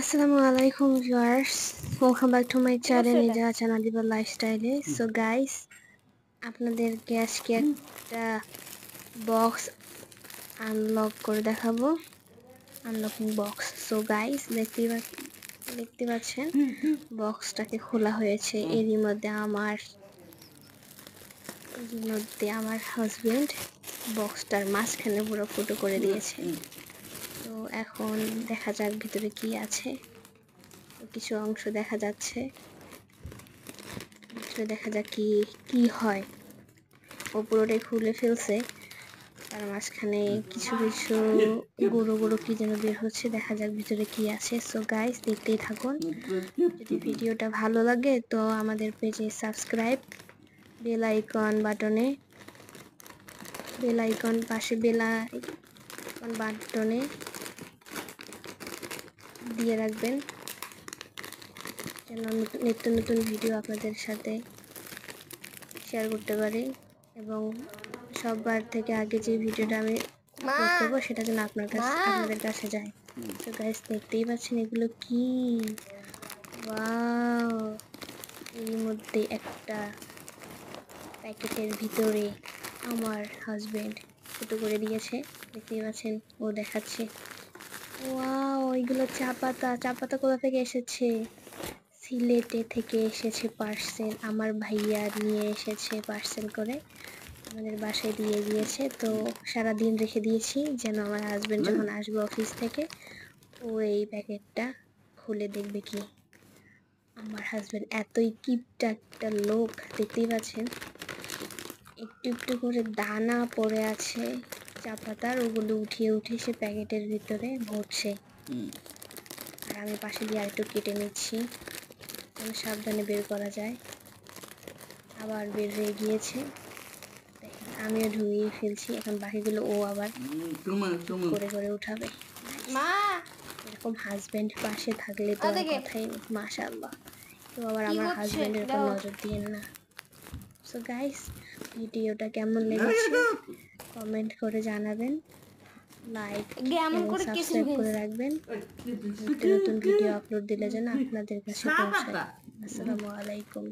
আসসালামু আলাইকুম viewers, welcome back to my channel Nizahasan Adiba লাইফস্টাইলে। সো গাইস, আপনাদেরকে আজকে একটা বক্স আনলক করে দেখাবো, আনলকিং বক্স। সো গাইস, দেখতে পাচ্ছেন বক্সটাকে খোলা হয়েছে। এরই মধ্যে আমার হাজবেন্ড বক্সটার মাঝখানে পুরো ফুটো করে দিয়েছে। তো এখন দেখা যাক ভিতরে কি আছে। কিছু অংশ দেখা যাচ্ছে, দেখা যাক কি হয়। ও পুরোটাই খুলে ফেলছে, তার মাঝখানে কিছু কিছু গুঁড়ো গুঁড়ো কি যেন বের হচ্ছে। দেখা যাক ভিতরে কি আছে। সো গাইস, দেখতেই থাকুন। যদি ভিডিওটা ভালো লাগে তো আমাদের পেজে সাবস্ক্রাইব, বেল আইকন পাশে বাটনে দিয়ে রাখবেন, যেন নিত্য নতুন ভিডিও আপনাদের সাথে শেয়ার করতে পারি এবং সবার থেকে আগে যে ভিডিওটা আমি আপলোড করবো সেটা যেন আপনাদের কাছে যায়। তো গাইস, দেখতেই পাচ্ছেন এগুলো কি। ওয়াও, এর মধ্যে একটা প্যাকেটের ভিতরে আমার হাজবেন্ড ফুটো করে দিয়েছে। দেখতেই পাচ্ছেন, ও দেখাচ্ছে। ওয়াও, এগুলো চা পাতা কোথা থেকে এসেছে? সিলেটে থেকে এসেছে পার্সেল। আমার ভাইয়া নিয়ে এসেছে পার্সেল করে, আমাদের বাসায় দিয়ে গিয়েছে। তো সারাদিন রেখে দিয়েছি যেন আমার হাজবেন্ড যখন আসবে অফিস থেকে ও এই প্যাকেটটা খুলে দেখবে কি। আমার হাজবেন্ড এতই কিপটা একটা লোক, দেখতেই পাচ্ছেন একটু একটু করে দানা পড়ে আছে চা পাতার, ওগুলো উঠিয়ে সে প্যাকেটের ভিতরে ভরছে। আর আমি পাশে দিয়ে আরেকটু কেটে নিচ্ছি যেন সাবধানে বের করা যায়। আবার বের হয়ে গিয়েছে, দেখেন আমিও ধুয়ে ফেলছি। এখন বাকিগুলো ও আবার করে করে উঠাবে। এরকম হাজবেন্ড পাশে থাকলে তো আর কথাই নেই, মাশাআল্লাহ। তো আবার আমার হাজবেন্ডের উপর নজর দিয়েন না। সো গাইস, ভিডিওটা কেমন লেগেছে কমেন্ট করে জানাবেন, লাইক এবং সাবস্ক্রাইব করে রাখবেন, নিত্য নতুন ভিডিও আপলোড দিলে যেন আপনাদের কাছে পৌঁছায়। আসসালামু আলাইকুম।